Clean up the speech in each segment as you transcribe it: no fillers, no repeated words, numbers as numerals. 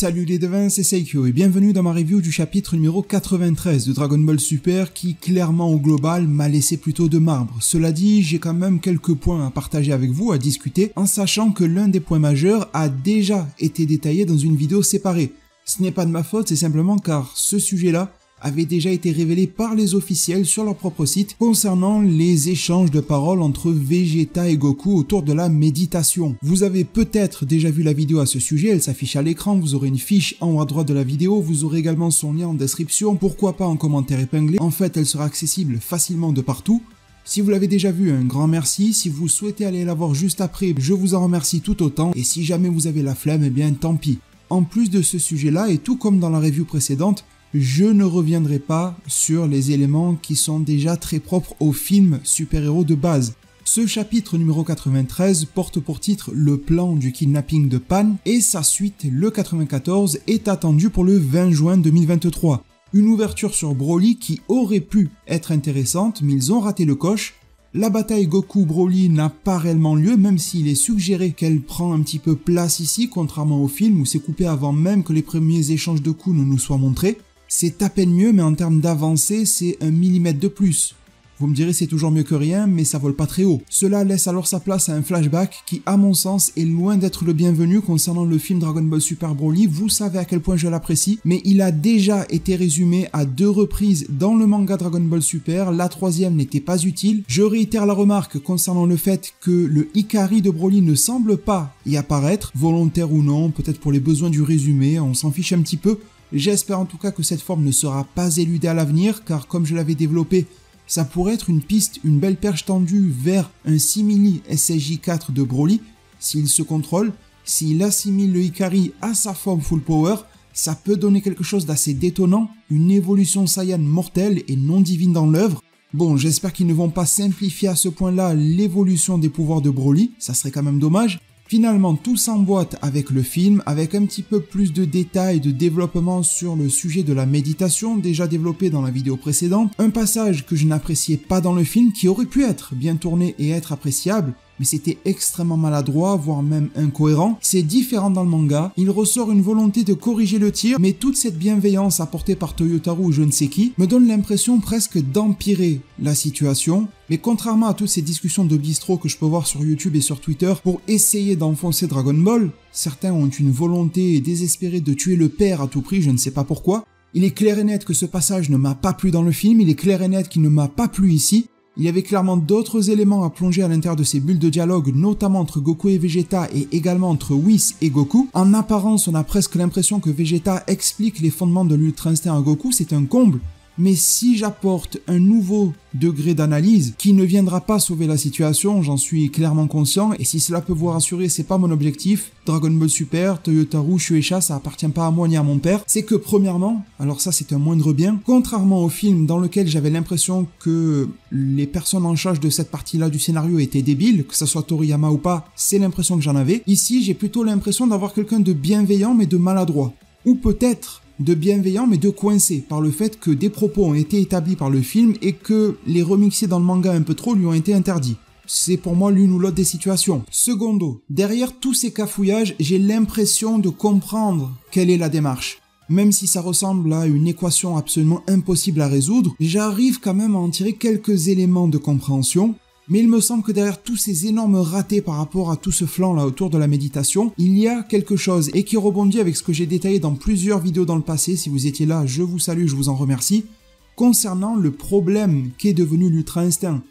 Salut les devins, c'est Seikyo et bienvenue dans ma review du chapitre numéro 93 de Dragon Ball Super qui clairement au global m'a laissé plutôt de marbre. Cela dit, j'ai quand même quelques points à partager avec vous, à discuter, en sachant que l'un des points majeurs a déjà été détaillé dans une vidéo séparée. Ce n'est pas de ma faute, c'est simplement car ce sujet-là avait déjà été révélé par les officiels sur leur propre site concernant les échanges de paroles entre Vegeta et Goku autour de la méditation. Vous avez peut-être déjà vu la vidéo à ce sujet, elle s'affiche à l'écran, vous aurez une fiche en haut à droite de la vidéo, vous aurez également son lien en description, pourquoi pas en commentaire épinglé, en fait elle sera accessible facilement de partout. Si vous l'avez déjà vu, un grand merci, si vous souhaitez aller la voir juste après, je vous en remercie tout autant, et si jamais vous avez la flemme, eh bien tant pis. En plus de ce sujet-là, et tout comme dans la review précédente, je ne reviendrai pas sur les éléments qui sont déjà très propres au film super-héros de base. Ce chapitre numéro 93 porte pour titre le plan du kidnapping de Pan et sa suite, le 94, est attendu pour le 20 juin 2023. Une ouverture sur Broly qui aurait pu être intéressante, mais ils ont raté le coche. La bataille Goku-Broly n'a pas réellement lieu, même s'il est suggéré qu'elle prend un petit peu place ici, contrairement au film où c'est coupé avant même que les premiers échanges de coups ne nous soient montrés. C'est à peine mieux, mais en termes d'avancée, c'est 1 mm de plus. Vous me direz c'est toujours mieux que rien, mais ça vole pas très haut. Cela laisse alors sa place à un flashback qui, à mon sens, est loin d'être le bienvenu concernant le film Dragon Ball Super Broly. Vous savez à quel point je l'apprécie, mais il a déjà été résumé à 2 reprises dans le manga Dragon Ball Super. La 3e n'était pas utile. Je réitère la remarque concernant le fait que le Ikari de Broly ne semble pas y apparaître, volontaire ou non, peut-être pour les besoins du résumé, on s'en fiche un petit peu. J'espère en tout cas que cette forme ne sera pas éludée à l'avenir, car comme je l'avais développé, ça pourrait être une piste, une belle perche tendue vers un simili SSJ4 de Broly. S'il se contrôle, s'il assimile le Ikari à sa forme full power, ça peut donner quelque chose d'assez détonnant, une évolution Saiyan mortelle et non divine dans l'œuvre. Bon, j'espère qu'ils ne vont pas simplifier à ce point-là l'évolution des pouvoirs de Broly, ça serait quand même dommage. Finalement, tout s'emboîte avec le film, avec un petit peu plus de détails, de développement sur le sujet de la méditation, déjà développé dans la vidéo précédente. Un passage que je n'appréciais pas dans le film, qui aurait pu être bien tourné et être appréciable, mais c'était extrêmement maladroit, voire même incohérent. C'est différent dans le manga, il ressort une volonté de corriger le tir, mais toute cette bienveillance apportée par Toyotarou ou je ne sais qui, me donne l'impression presque d'empirer la situation. Mais contrairement à toutes ces discussions de bistrot que je peux voir sur YouTube et sur Twitter pour essayer d'enfoncer Dragon Ball, certains ont une volonté désespérée de tuer le père à tout prix, je ne sais pas pourquoi. Il est clair et net que ce passage ne m'a pas plu dans le film, il est clair et net qu'il ne m'a pas plu ici. Il y avait clairement d'autres éléments à plonger à l'intérieur de ces bulles de dialogue, notamment entre Goku et Vegeta et également entre Whis et Goku. En apparence, on a presque l'impression que Vegeta explique les fondements de l'Ultra Instinct à Goku, c'est un comble. Mais si j'apporte un nouveau degré d'analyse qui ne viendra pas sauver la situation, j'en suis clairement conscient, et si cela peut vous rassurer, c'est pas mon objectif. Dragon Ball Super, Toyotarou, Shueisha, ça appartient pas à moi ni à mon père. C'est que premièrement, alors ça c'est un moindre bien, contrairement au film dans lequel j'avais l'impression que les personnes en charge de cette partie-là du scénario étaient débiles, que ça soit Toriyama ou pas, c'est l'impression que j'en avais. Ici, j'ai plutôt l'impression d'avoir quelqu'un de bienveillant mais de maladroit. Ou peut-être de bienveillant mais de coincé par le fait que des propos ont été établis par le film et que les remixer dans le manga un peu trop lui ont été interdits. C'est pour moi l'une ou l'autre des situations. Secondo, derrière tous ces cafouillages, j'ai l'impression de comprendre quelle est la démarche. Même si ça ressemble à une équation absolument impossible à résoudre, j'arrive quand même à en tirer quelques éléments de compréhension. Mais il me semble que derrière tous ces énormes ratés par rapport à tout ce flanc là autour de la méditation, il y a quelque chose et qui rebondit avec ce que j'ai détaillé dans plusieurs vidéos dans le passé. Si vous étiez là, je vous salue, je vous en remercie. Concernant le problème qu'est devenu l'Ultra Instinct.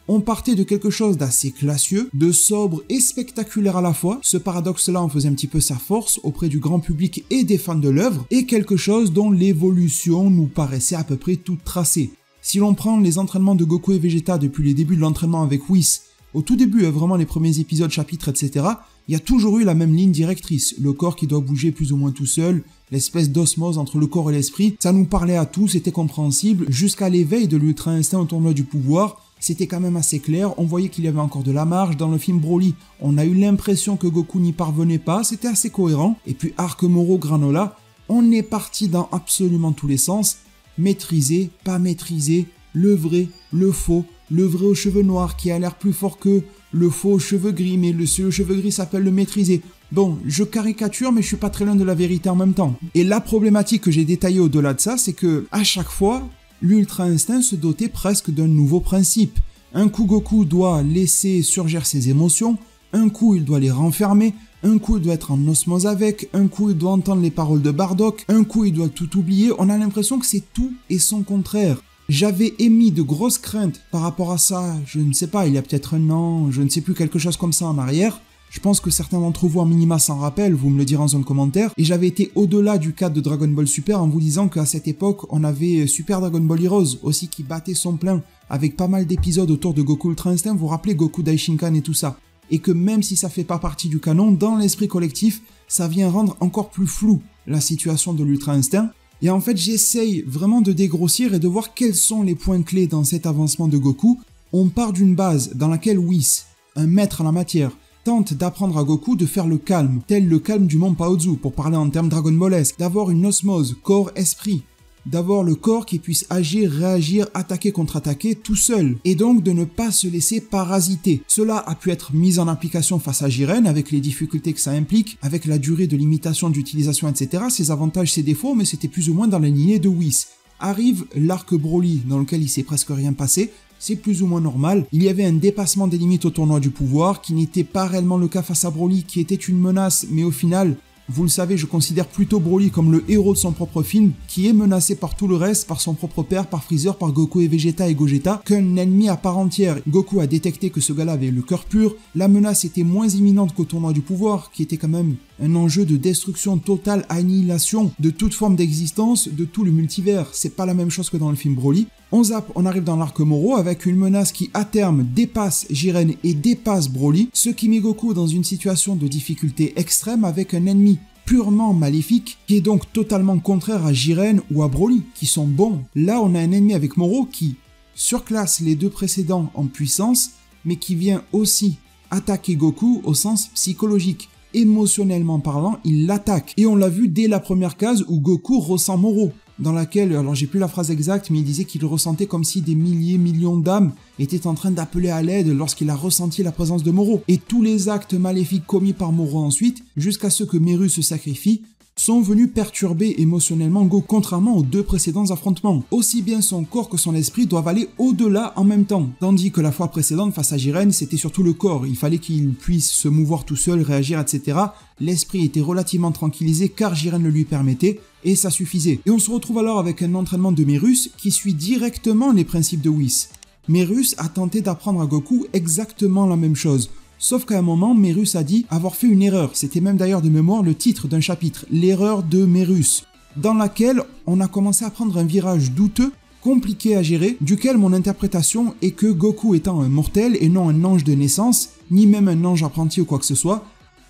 On partait de quelque chose d'assez classieux, de sobre et spectaculaire à la fois. Ce paradoxe-là en faisait un petit peu sa force auprès du grand public et des fans de l'œuvre, et quelque chose dont l'évolution nous paraissait à peu près toute tracée. Si l'on prend les entraînements de Goku et Vegeta depuis les débuts de l'entraînement avec Whis, au tout début, vraiment les premiers épisodes, chapitres, etc., il y a toujours eu la même ligne directrice, le corps qui doit bouger plus ou moins tout seul, l'espèce d'osmose entre le corps et l'esprit, ça nous parlait à tous, c'était compréhensible, jusqu'à l'éveil de l'Ultra Instinct au tournoi du pouvoir, c'était quand même assez clair, on voyait qu'il y avait encore de la marge. Dans le film Broly, on a eu l'impression que Goku n'y parvenait pas, c'était assez cohérent, et puis Arc Moro Granola, on est parti dans absolument tous les sens, maîtriser, pas maîtriser, le vrai, le faux, le vrai aux cheveux noirs qui a l'air plus fort que le faux cheveu gris, mais le cheveu gris s'appelle le maîtrisé. Bon, je caricature, mais je suis pas très loin de la vérité en même temps. Et la problématique que j'ai détaillée au-delà de ça, c'est que à chaque fois, l'Ultra Instinct se dotait presque d'un nouveau principe. Un coup, Goku doit laisser surgir ses émotions, un coup, il doit les renfermer, un coup, il doit être en osmose avec, un coup, il doit entendre les paroles de Bardock, un coup, il doit tout oublier. On a l'impression que c'est tout et son contraire. J'avais émis de grosses craintes par rapport à ça, je ne sais pas, il y a peut-être un an, je ne sais plus, quelque chose comme ça en arrière. Je pense que certains d'entre vous en minima s'en rappellent, vous me le direz en zone commentaire. Et j'avais été au-delà du cadre de Dragon Ball Super en vous disant qu'à cette époque, on avait Super Dragon Ball Heroes aussi qui battait son plein, avec pas mal d'épisodes autour de Goku Ultra Instinct, vous vous rappelez Goku Daishinkan et tout ça. Et que même si ça fait pas partie du canon, dans l'esprit collectif, ça vient rendre encore plus flou la situation de l'Ultra Instinct. Et en fait, j'essaye vraiment de dégrossir et de voir quels sont les points clés dans cet avancement de Goku. On part d'une base dans laquelle Whis, un maître en la matière, tente d'apprendre à Goku de faire le calme, tel le calme du mont Paozu, pour parler en termes Dragon Ballesque, d'avoir une osmose corps-esprit, d'avoir le corps qui puisse agir, réagir, attaquer, contre-attaquer tout seul, et donc de ne pas se laisser parasiter. Cela a pu être mis en application face à Jiren, avec les difficultés que ça implique, avec la durée de limitation d'utilisation, etc., ses avantages, ses défauts, mais c'était plus ou moins dans la lignée de Whis. Arrive l'arc Broly, dans lequel il s'est presque rien passé, c'est plus ou moins normal. Il y avait un dépassement des limites au tournoi du pouvoir, qui n'était pas réellement le cas face à Broly, qui était une menace, mais au final, vous le savez, je considère plutôt Broly comme le héros de son propre film, qui est menacé par tout le reste, par son propre père, par Freezer, par Goku et Vegeta et Gogeta, qu'un ennemi à part entière. Goku a détecté que ce gars-là avait le cœur pur, la menace était moins imminente qu'au tournoi du pouvoir, qui était quand même un enjeu de destruction totale, annihilation de toute forme d'existence, de tout le multivers. C'est pas la même chose que dans le film Broly. On zappe, on arrive dans l'arc Moro avec une menace qui à terme dépasse Jiren et dépasse Broly, ce qui met Goku dans une situation de difficulté extrême avec un ennemi purement maléfique qui est donc totalement contraire à Jiren ou à Broly qui sont bons. Là on a un ennemi avec Moro qui surclasse les deux précédents en puissance mais qui vient aussi attaquer Goku au sens psychologique. Émotionnellement parlant, il l'attaque. Et on l'a vu dès la première case où Goku ressent Moro, dans laquelle, alors j'ai plus la phrase exacte, mais il disait qu'il ressentait comme si des millions d'âmes étaient en train d'appeler à l'aide lorsqu'il a ressenti la présence de Moro. Et tous les actes maléfiques commis par Moro ensuite, jusqu'à ce que Meru se sacrifie, sont venus perturber émotionnellement Goku, contrairement aux deux précédents affrontements. Aussi bien son corps que son esprit doivent aller au-delà en même temps. Tandis que la fois précédente, face à Jiren, c'était surtout le corps. Il fallait qu'il puisse se mouvoir tout seul, réagir, etc. L'esprit était relativement tranquillisé car Jiren le lui permettait, et ça suffisait. Et on se retrouve alors avec un entraînement de Merus qui suit directement les principes de Whis. Merus a tenté d'apprendre à Goku exactement la même chose. Sauf qu'à un moment, Merus a dit avoir fait une erreur. C'était même d'ailleurs de mémoire le titre d'un chapitre, l'erreur de Merus, dans laquelle on a commencé à prendre un virage douteux, compliqué à gérer, duquel mon interprétation est que Goku étant un mortel et non un ange de naissance, ni même un ange apprenti ou quoi que ce soit,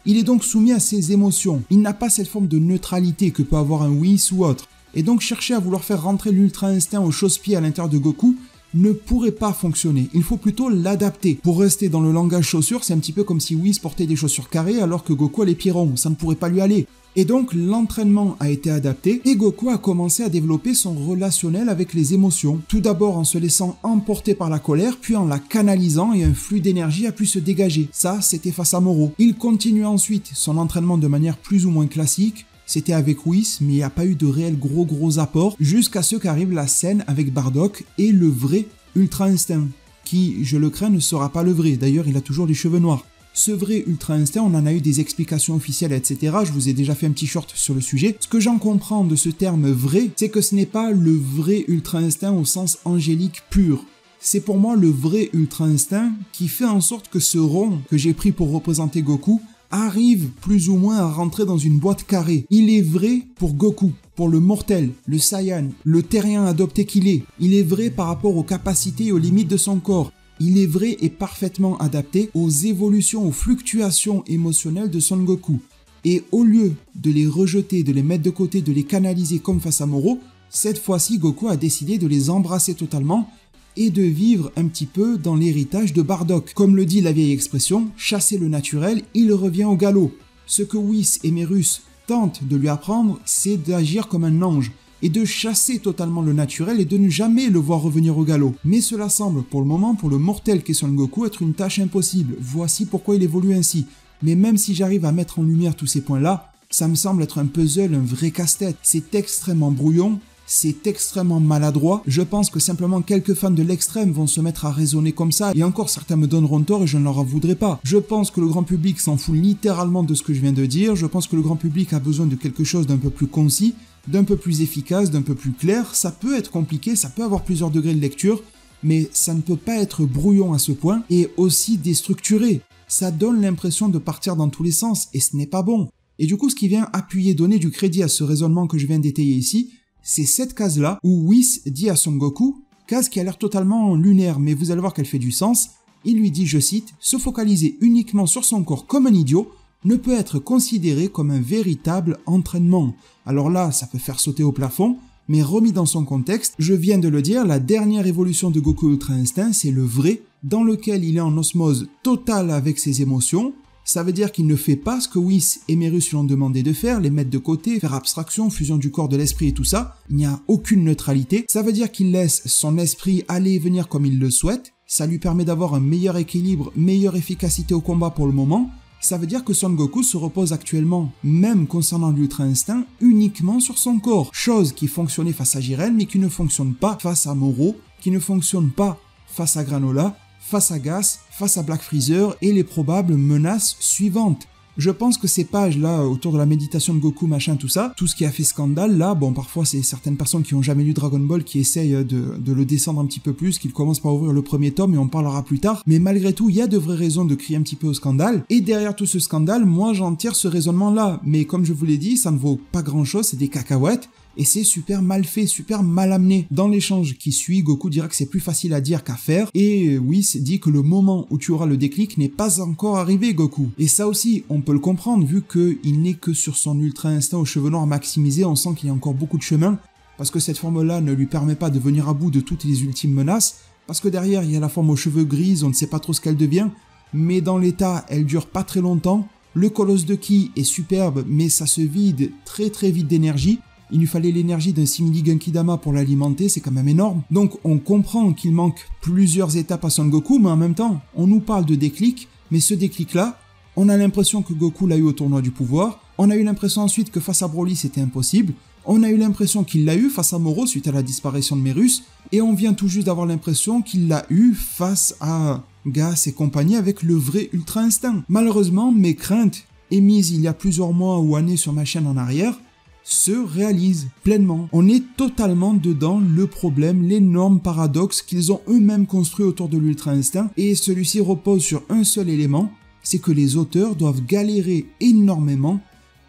il est donc soumis à ses émotions. Il n'a pas cette forme de neutralité que peut avoir un Whis ou autre. Et donc chercher à vouloir faire rentrer l'Ultra Instinct au chausse-pied à l'intérieur de Goku ne pourrait pas fonctionner. Il faut plutôt l'adapter. Pour rester dans le langage chaussures, c'est un petit peu comme si Whis portait des chaussures carrées alors que Goku a les pieds ronds. Ça ne pourrait pas lui aller. Et donc l'entraînement a été adapté et Goku a commencé à développer son relationnel avec les émotions. Tout d'abord en se laissant emporter par la colère, puis en la canalisant et un flux d'énergie a pu se dégager. Ça, c'était face à Moro. Il continue ensuite son entraînement de manière plus ou moins classique. C'était avec Whis, mais il n'y a pas eu de réel gros apport, jusqu'à ce qu'arrive la scène avec Bardock et le vrai Ultra Instinct, qui, je le crains, ne sera pas le vrai. D'ailleurs, il a toujours les cheveux noirs. Ce vrai Ultra Instinct, on en a eu des explications officielles, etc. Je vous ai déjà fait un petit short sur le sujet. Ce que j'en comprends de ce terme vrai, c'est que ce n'est pas le vrai Ultra Instinct au sens angélique pur. C'est pour moi le vrai Ultra Instinct qui fait en sorte que ce rond que j'ai pris pour représenter Goku arrive plus ou moins à rentrer dans une boîte carrée. Il est vrai pour Goku, pour le mortel, le Saiyan, le terrien adopté qu'il est. Il est vrai par rapport aux capacités et aux limites de son corps. Il est vrai et parfaitement adapté aux évolutions, aux fluctuations émotionnelles de Son Goku. Et au lieu de les rejeter, de les mettre de côté, de les canaliser comme face à Moro, cette fois-ci Goku a décidé de les embrasser totalement et de vivre un petit peu dans l'héritage de Bardock. Comme le dit la vieille expression, chasser le naturel, il revient au galop. Ce que Whis et Merus tentent de lui apprendre, c'est d'agir comme un ange, et de chasser totalement le naturel et de ne jamais le voir revenir au galop. Mais cela semble, pour le moment, pour le mortel qu'est Son Goku, être une tâche impossible. Voici pourquoi il évolue ainsi. Mais même si j'arrive à mettre en lumière tous ces points-là, ça me semble être un puzzle, un vrai casse-tête. C'est extrêmement brouillon, c'est extrêmement maladroit. Je pense que simplement quelques fans de l'extrême vont se mettre à raisonner comme ça, et encore certains me donneront tort et je ne leur en voudrais pas. Je pense que le grand public s'en fout littéralement de ce que je viens de dire, je pense que le grand public a besoin de quelque chose d'un peu plus concis, d'un peu plus efficace, d'un peu plus clair. Ça peut être compliqué, ça peut avoir plusieurs degrés de lecture, mais ça ne peut pas être brouillon à ce point, et aussi déstructuré. Ça donne l'impression de partir dans tous les sens, et ce n'est pas bon. Et du coup, ce qui vient appuyer, donner du crédit à ce raisonnement que je viens d'étayer ici, c'est cette case-là où Whis dit à Son Goku, case qui a l'air totalement lunaire, mais vous allez voir qu'elle fait du sens, il lui dit, je cite, « Se focaliser uniquement sur son corps comme un idiot ne peut être considéré comme un véritable entraînement. » Alors là, ça peut faire sauter au plafond, mais remis dans son contexte, je viens de le dire, la dernière évolution de Goku Ultra Instinct, c'est le vrai, dans lequel il est en osmose totale avec ses émotions. Ça veut dire qu'il ne fait pas ce que Whis et Merus lui ont demandé de faire, les mettre de côté, faire abstraction, fusion du corps, de l'esprit et tout ça. Il n'y a aucune neutralité. Ça veut dire qu'il laisse son esprit aller et venir comme il le souhaite. Ça lui permet d'avoir un meilleur équilibre, meilleure efficacité au combat pour le moment. Ça veut dire que Son Goku se repose actuellement, même concernant l'Ultra Instinct, uniquement sur son corps. Chose qui fonctionnait face à Jiren, mais qui ne fonctionne pas face à Moro, qui ne fonctionne pas face à Granola, face à Gas, face à Black Freezer et les probables menaces suivantes. Je pense que ces pages-là, autour de la méditation de Goku, machin, tout ça, tout ce qui a fait scandale, là, bon, parfois c'est certaines personnes qui ont jamais lu Dragon Ball qui essayent de le descendre un petit peu plus, qu'ils commencent par ouvrir le premier tome et on parlera plus tard, mais malgré tout, il y a de vraies raisons de crier un petit peu au scandale, et derrière tout ce scandale, moi j'en tire ce raisonnement-là, mais comme je vous l'ai dit, ça ne vaut pas grand-chose, c'est des cacahuètes, et c'est super mal fait, super mal amené. Dans l'échange qui suit, Goku dira que c'est plus facile à dire qu'à faire, et Whis dit que le moment où tu auras le déclic n'est pas encore arrivé, Goku. Et ça aussi, on peut le comprendre, vu qu'il n'est que sur son Ultra Instinct aux cheveux noirs maximisé, on sent qu'il y a encore beaucoup de chemin, parce que cette forme-là ne lui permet pas de venir à bout de toutes les ultimes menaces, parce que derrière, il y a la forme aux cheveux grises, on ne sait pas trop ce qu'elle devient, mais dans l'état, elle dure pas très longtemps. Le colosse de Ki est superbe, mais ça se vide très très vite d'énergie. Il lui fallait l'énergie d'un simili Genkidama pour l'alimenter, c'est quand même énorme. Donc on comprend qu'il manque plusieurs étapes à Son Goku, mais en même temps, on nous parle de déclic, mais ce déclic-là, on a l'impression que Goku l'a eu au tournoi du pouvoir, on a eu l'impression ensuite que face à Broly c'était impossible, on a eu l'impression qu'il l'a eu face à Moro suite à la disparition de Merus, et on vient tout juste d'avoir l'impression qu'il l'a eu face à Gas et compagnie avec le vrai Ultra Instinct. Malheureusement, mes craintes, émises il y a plusieurs mois ou années sur ma chaîne en arrière, se réalise pleinement. On est totalement dedans le problème, l'énorme paradoxe qu'ils ont eux-mêmes construit autour de l'Ultra Instinct, et celui-ci repose sur un seul élément, c'est que les auteurs doivent galérer énormément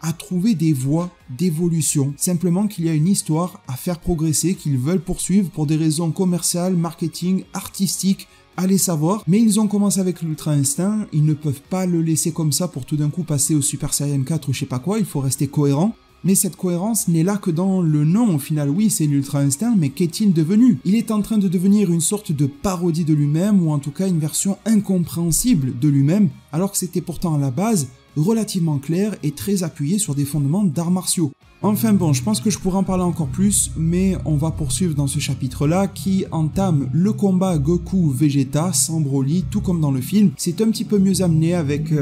à trouver des voies d'évolution. Simplement qu'il y a une histoire à faire progresser, qu'ils veulent poursuivre pour des raisons commerciales, marketing, artistiques, allez savoir, mais ils ont commencé avec l'Ultra Instinct, ils ne peuvent pas le laisser comme ça pour tout d'un coup passer au Super Saiyan 4 ou je sais pas quoi, il faut rester cohérent. Mais cette cohérence n'est là que dans le nom, au final oui c'est l'Ultra Instinct, mais qu'est-il devenu? Il est en train de devenir une sorte de parodie de lui-même, ou en tout cas une version incompréhensible de lui-même, alors que c'était pourtant à la base relativement clair et très appuyé sur des fondements d'arts martiaux. Enfin bon, je pense que je pourrais en parler encore plus, mais on va poursuivre dans ce chapitre-là qui entame le combat Goku-Vegeta sans Broly, tout comme dans le film. C'est un petit peu mieux amené avec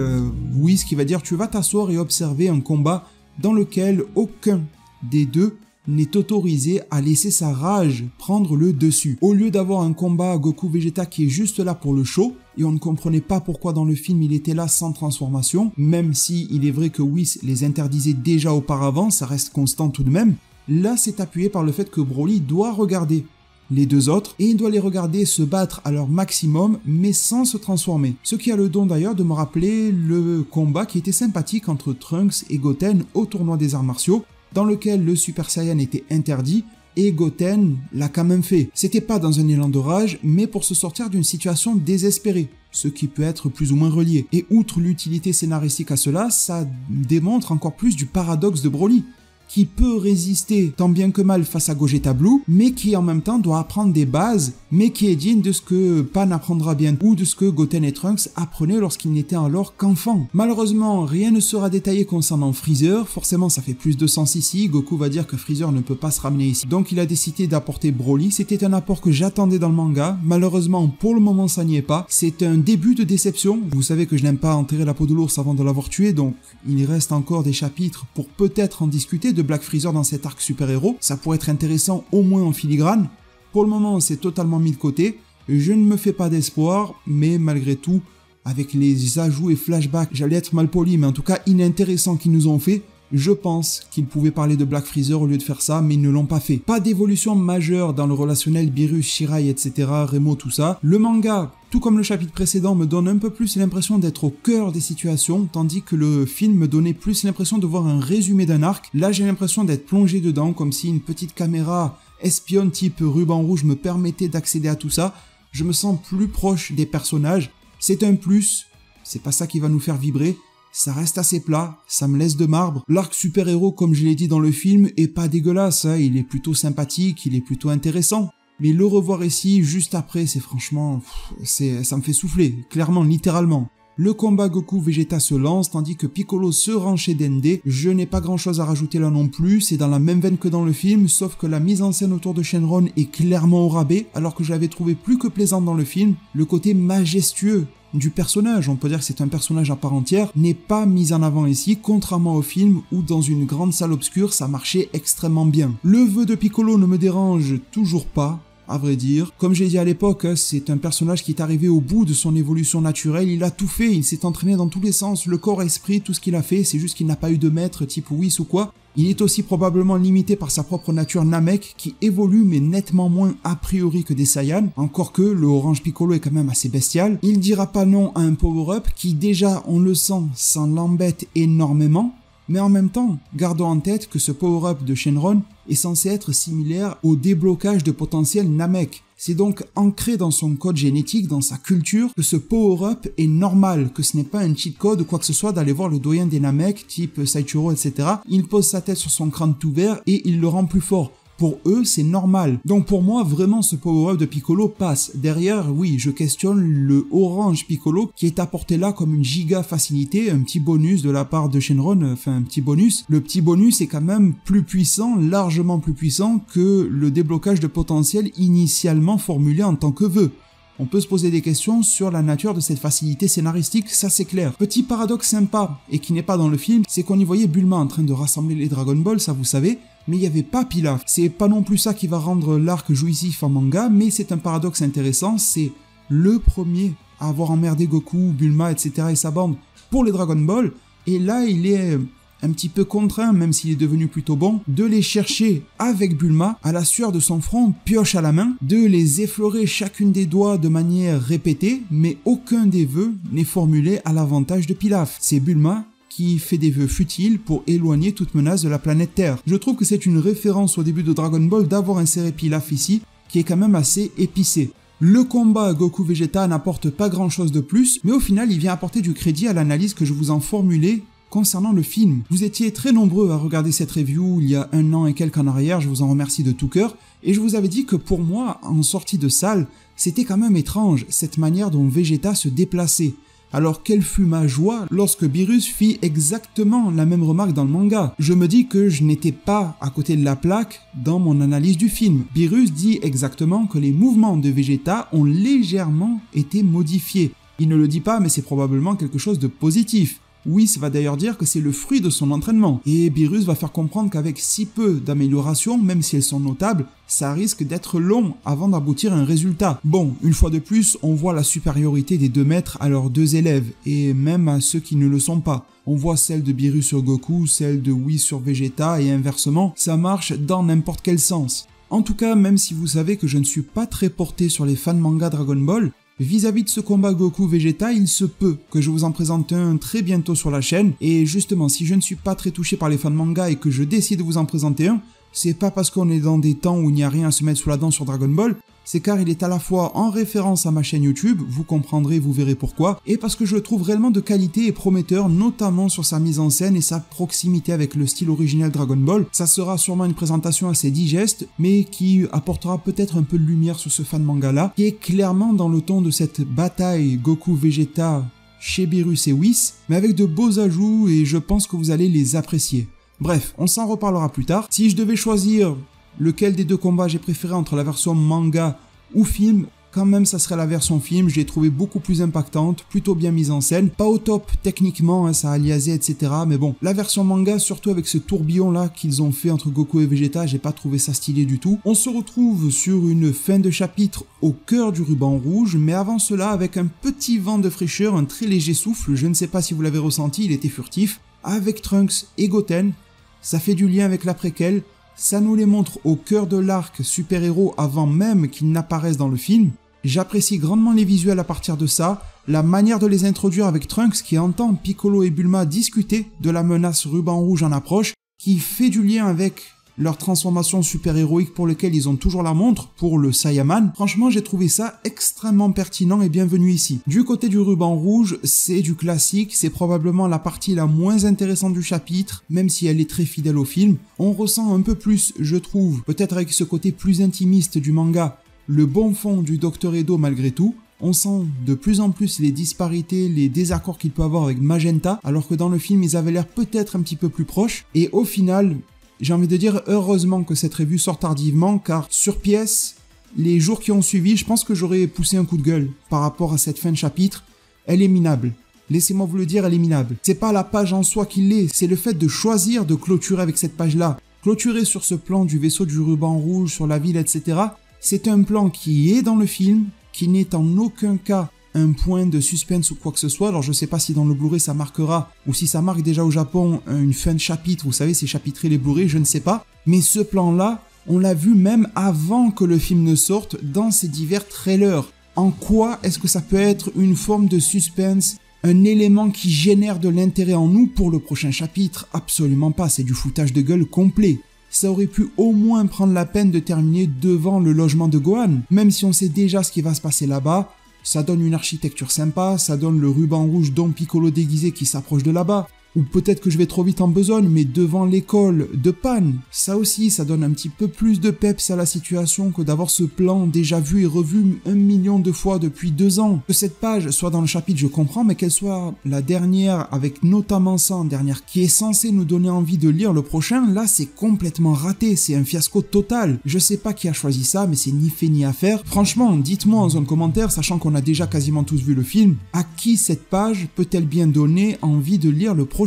Whis qui va dire tu vas t'asseoir et observer un combat dans lequel aucun des deux n'est autorisé à laisser sa rage prendre le dessus. Au lieu d'avoir un combat Goku-Vegeta qui est juste là pour le show, et on ne comprenait pas pourquoi dans le film il était là sans transformation, même si il est vrai que Whis les interdisait déjà auparavant, ça reste constant tout de même, là c'est appuyé par le fait que Broly doit regarder les deux autres, et il doit les regarder se battre à leur maximum, mais sans se transformer. Ce qui a le don d'ailleurs de me rappeler le combat qui était sympathique entre Trunks et Goten au tournoi des arts martiaux, dans lequel le Super Saiyan était interdit, et Goten l'a quand même fait. C'était pas dans un élan de rage, mais pour se sortir d'une situation désespérée, ce qui peut être plus ou moins relié. Et outre l'utilité scénaristique à cela, ça démontre encore plus du paradoxe de Broly, qui peut résister tant bien que mal face à Gogeta Blue, mais qui en même temps doit apprendre des bases, mais qui est digne de ce que Pan apprendra bien, ou de ce que Goten et Trunks apprenaient lorsqu'ils n'étaient alors qu'enfants. Malheureusement, rien ne sera détaillé concernant Freezer, forcément ça fait plus de sens ici, Goku va dire que Freezer ne peut pas se ramener ici, donc il a décidé d'apporter Broly, c'était un apport que j'attendais dans le manga, malheureusement pour le moment ça n'y est pas, c'est un début de déception, vous savez que je n'aime pas enterrer la peau de l'ours avant de l'avoir tué, donc il reste encore des chapitres pour peut-être en discuter de Black Freezer dans cet arc super-héros, ça pourrait être intéressant au moins en filigrane. Pour le moment c'est totalement mis de côté, je ne me fais pas d'espoir, mais malgré tout, avec les ajouts et flashbacks, j'allais être mal poli, mais en tout cas inintéressants qu'ils nous ont fait, je pense qu'ils pouvaient parler de Black Freezer au lieu de faire ça, mais ils ne l'ont pas fait. Pas d'évolution majeure dans le relationnel Beerus, Shirai, etc., Remo, tout ça. Le manga, tout comme le chapitre précédent, me donne un peu plus l'impression d'être au cœur des situations, tandis que le film me donnait plus l'impression de voir un résumé d'un arc. Là, j'ai l'impression d'être plongé dedans, comme si une petite caméra espionne type ruban rouge me permettait d'accéder à tout ça. Je me sens plus proche des personnages. C'est un plus, c'est pas ça qui va nous faire vibrer. Ça reste assez plat, ça me laisse de marbre. L'arc super-héros, comme je l'ai dit dans le film, est pas dégueulasse, hein. Il est plutôt sympathique, il est plutôt intéressant. Mais le revoir ici, juste après, c'est franchement... ça me fait souffler, clairement, littéralement. Le combat Goku-Vegeta se lance, tandis que Piccolo se rend chez Dende. Je n'ai pas grand chose à rajouter là non plus, c'est dans la même veine que dans le film, sauf que la mise en scène autour de Shenron est clairement au rabais, alors que je l'avais trouvé plus que plaisante dans le film. Le côté majestueux du personnage, on peut dire que c'est un personnage à part entière, n'est pas mis en avant ici, contrairement au film où dans une grande salle obscure ça marchait extrêmement bien. Le vœu de Piccolo ne me dérange toujours pas, à vrai dire. Comme j'ai dit à l'époque, c'est un personnage qui est arrivé au bout de son évolution naturelle, il a tout fait, il s'est entraîné dans tous les sens, le corps, esprit, tout ce qu'il a fait, c'est juste qu'il n'a pas eu de maître type Whis ou quoi. Il est aussi probablement limité par sa propre nature Namek qui évolue mais nettement moins a priori que des Saiyans, encore que le Orange Piccolo est quand même assez bestial. Il dira pas non à un power-up qui déjà on le sent, ça l'embête énormément, mais en même temps, gardons en tête que ce power-up de Shenron est censé être similaire au déblocage de potentiel Namek. C'est donc ancré dans son code génétique, dans sa culture, que ce power-up est normal, que ce n'est pas un cheat code ou quoi que ce soit d'aller voir le doyen des Namek, type Saichiro, etc. Il pose sa tête sur son crâne tout vert et il le rend plus fort. Pour eux, c'est normal. Donc pour moi, vraiment, ce power-up de Piccolo passe. Derrière, oui, je questionne le Orange Piccolo qui est apporté là comme une giga facilité, un petit bonus de la part de Shenron, enfin un petit bonus. Le petit bonus est quand même plus puissant, largement plus puissant que le déblocage de potentiel initialement formulé en tant que vœu. On peut se poser des questions sur la nature de cette facilité scénaristique, ça c'est clair. Petit paradoxe sympa, et qui n'est pas dans le film, c'est qu'on y voyait Bulma en train de rassembler les Dragon Ball, ça vous savez, mais il n'y avait pas Pilaf. C'est pas non plus ça qui va rendre l'arc jouissif en manga, mais c'est un paradoxe intéressant, c'est le premier à avoir emmerdé Goku, Bulma, etc. et sa bande pour les Dragon Ball, et là il est un petit peu contraint, même s'il est devenu plutôt bon, de les chercher avec Bulma, à la sueur de son front, pioche à la main, de les effleurer chacune des doigts de manière répétée, mais aucun des vœux n'est formulé à l'avantage de Pilaf. C'est Bulma qui fait des vœux futiles pour éloigner toute menace de la planète Terre. Je trouve que c'est une référence au début de Dragon Ball d'avoir inséré Pilaf ici, qui est quand même assez épicé. Le combat Goku-Vegeta n'apporte pas grand chose de plus, mais au final il vient apporter du crédit à l'analyse que je vous en formulais concernant le film. Vous étiez très nombreux à regarder cette review il y a 1 an et quelques en arrière, je vous en remercie de tout cœur, et je vous avais dit que pour moi, en sortie de salle, c'était quand même étrange, cette manière dont Vegeta se déplaçait. Alors quelle fut ma joie lorsque Beerus fit exactement la même remarque dans le manga. Je me dis que je n'étais pas à côté de la plaque dans mon analyse du film. Beerus dit exactement que les mouvements de Vegeta ont légèrement été modifiés. Il ne le dit pas, mais c'est probablement quelque chose de positif. Whis va d'ailleurs dire que c'est le fruit de son entraînement, et Beerus va faire comprendre qu'avec si peu d'améliorations, même si elles sont notables, ça risque d'être long avant d'aboutir à un résultat. Bon, une fois de plus, on voit la supériorité des 2 maîtres à leurs 2 élèves, et même à ceux qui ne le sont pas. On voit celle de Beerus sur Goku, celle de Whis sur Vegeta, et inversement, ça marche dans n'importe quel sens. En tout cas, même si vous savez que je ne suis pas très porté sur les fans manga Dragon Ball, vis-à-vis de ce combat Goku-Vegeta, il se peut que je vous en présente un très bientôt sur la chaîne, et justement, si je ne suis pas très touché par les fans manga et que je décide de vous en présenter un, c'est pas parce qu'on est dans des temps où il n'y a rien à se mettre sous la dent sur Dragon Ball, c'est car il est à la fois en référence à ma chaîne YouTube, vous comprendrez, vous verrez pourquoi, et parce que je le trouve réellement de qualité et prometteur, notamment sur sa mise en scène et sa proximité avec le style original Dragon Ball. Ça sera sûrement une présentation assez digeste, mais qui apportera peut-être un peu de lumière sur ce fan manga-là, qui est clairement dans le ton de cette bataille Goku-Vegeta chez Beerus et Whis, mais avec de beaux ajouts et je pense que vous allez les apprécier. Bref, on s'en reparlera plus tard. Si je devais choisir lequel des deux combats j'ai préféré entre la version manga ou film, quand même ça serait la version film, je l'ai trouvé beaucoup plus impactante, plutôt bien mise en scène, pas au top techniquement, hein, ça a aliasé etc, mais bon, la version manga, surtout avec ce tourbillon là qu'ils ont fait entre Goku et Vegeta, j'ai pas trouvé ça stylé du tout. On se retrouve sur une fin de chapitre au cœur du ruban rouge, mais avant cela avec un petit vent de fraîcheur, un très léger souffle, je ne sais pas si vous l'avez ressenti, il était furtif, avec Trunks et Goten. Ça fait du lien avec la préquelle, ça nous les montre au cœur de l'arc super-héros avant même qu'ils n'apparaissent dans le film. J'apprécie grandement les visuels à partir de ça, la manière de les introduire avec Trunks qui entend Piccolo et Bulma discuter de la menace ruban rouge en approche, qui fait du lien avec leur transformation super-héroïque pour lequel ils ont toujours la montre, pour le Saiyaman. Franchement, j'ai trouvé ça extrêmement pertinent et bienvenu ici. Du côté du ruban rouge, c'est du classique, c'est probablement la partie la moins intéressante du chapitre, même si elle est très fidèle au film. On ressent un peu plus, je trouve, peut-être avec ce côté plus intimiste du manga, le bon fond du Dr Edo malgré tout. On sent de plus en plus les disparités, les désaccords qu'il peut avoir avec Magenta, alors que dans le film, ils avaient l'air peut-être un petit peu plus proches. Et au final, j'ai envie de dire heureusement que cette revue sort tardivement, car sur pièce, les jours qui ont suivi, je pense que j'aurais poussé un coup de gueule par rapport à cette fin de chapitre. Elle est minable. Laissez-moi vous le dire, elle est minable. C'est pas la page en soi qui l'est, c'est le fait de choisir de clôturer avec cette page-là. Clôturer sur ce plan du vaisseau du ruban rouge, sur la ville, etc. C'est un plan qui est dans le film, qui n'est en aucun cas un point de suspense ou quoi que ce soit. Alors je sais pas si dans le Blu-ray ça marquera, ou si ça marque déjà au Japon une fin de chapitre, vous savez c'est chapitré les Blu-ray, je ne sais pas. Mais ce plan-là, on l'a vu même avant que le film ne sorte dans ces divers trailers. En quoi est-ce que ça peut être une forme de suspense, un élément qui génère de l'intérêt en nous pour le prochain chapitre? Absolument pas, c'est du foutage de gueule complet. Ça aurait pu au moins prendre la peine de terminer devant le logement de Gohan, même si on sait déjà ce qui va se passer là-bas. Ça donne une architecture sympa, ça donne le ruban rouge Don Piccolo déguisé qui s'approche de là-bas. Ou peut-être que je vais trop vite en besogne, mais devant l'école de Pan, ça aussi, ça donne un petit peu plus de peps à la situation que d'avoir ce plan déjà vu et revu 1 million de fois depuis 2 ans. Que cette page soit dans le chapitre, je comprends, mais qu'elle soit la dernière, avec notamment ça en dernière, qui est censée nous donner envie de lire le prochain, là c'est complètement raté, c'est un fiasco total. Je sais pas qui a choisi ça, mais c'est ni fait ni à faire. Franchement, dites-moi en zone commentaire, sachant qu'on a déjà quasiment tous vu le film, à qui cette page peut-elle bien donner envie de lire le prochain?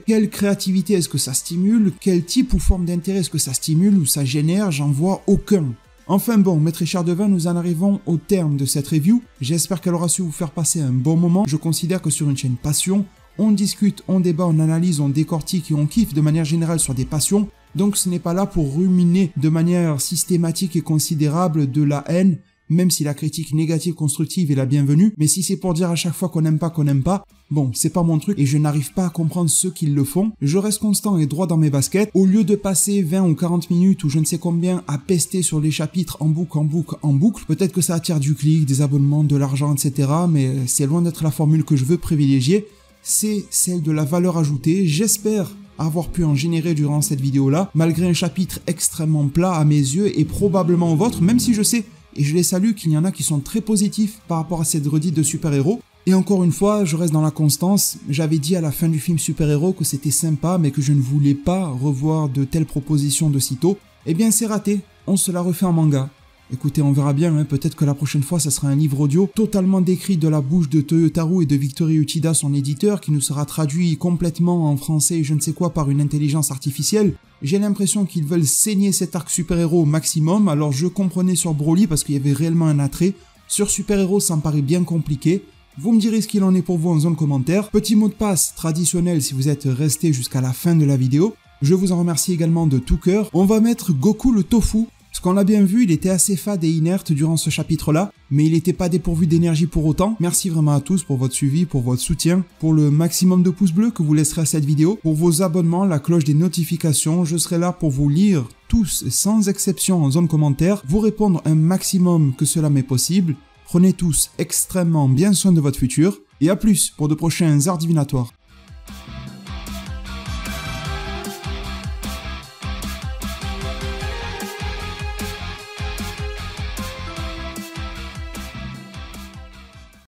Quelle créativité est-ce que ça stimule? Quel type ou forme d'intérêt est-ce que ça stimule ou ça génère? J'en vois aucun. Enfin bon, mes très chers devins, nous en arrivons au terme de cette review. J'espère qu'elle aura su vous faire passer un bon moment. Je considère que sur une chaîne passion, on discute, on débat, on analyse, on décortique et on kiffe de manière générale sur des passions. Donc ce n'est pas là pour ruminer de manière systématique et considérable de la haine, même si la critique négative constructive est la bienvenue, mais si c'est pour dire à chaque fois qu'on n'aime pas, bon, c'est pas mon truc et je n'arrive pas à comprendre ceux qui le font. Je reste constant et droit dans mes baskets. Au lieu de passer 20 ou 40 minutes ou je ne sais combien à pester sur les chapitres en boucle, peut-être que ça attire du clic, des abonnements, de l'argent, etc. Mais c'est loin d'être la formule que je veux privilégier. C'est celle de la valeur ajoutée. J'espère avoir pu en générer durant cette vidéo-là, malgré un chapitre extrêmement plat à mes yeux et probablement au vôtre, même si je sais, et je les salue, qu'il y en a qui sont très positifs par rapport à cette redite de super-héros. Et encore une fois, je reste dans la constance. J'avais dit à la fin du film super-héros que c'était sympa, mais que je ne voulais pas revoir de telles propositions de sitôt. Eh bien, c'est raté. On se la refait en manga. Écoutez, on verra bien, hein. Peut-être que la prochaine fois, ça sera un livre audio totalement décrit de la bouche de Toyotarou et de Victory Uchida, son éditeur, qui nous sera traduit complètement en français et je ne sais quoi par une intelligence artificielle. J'ai l'impression qu'ils veulent saigner cet arc super-héros au maximum, alors je comprenais sur Broly parce qu'il y avait réellement un attrait. Sur super-héros, ça me paraît bien compliqué. Vous me direz ce qu'il en est pour vous en zone commentaire. Petit mot de passe traditionnel si vous êtes resté jusqu'à la fin de la vidéo. Je vous en remercie également de tout cœur. On va mettre Goku le tofu Parce qu'on l'a bien vu, il était assez fade et inerte durant ce chapitre-là, mais il n'était pas dépourvu d'énergie pour autant. Merci vraiment à tous pour votre suivi, pour votre soutien, pour le maximum de pouces bleus que vous laisserez à cette vidéo, pour vos abonnements, la cloche des notifications. Je serai là pour vous lire tous, sans exception, en zone commentaire, vous répondre un maximum que cela m'est possible. Prenez tous extrêmement bien soin de votre futur, et à plus pour de prochains arts divinatoires.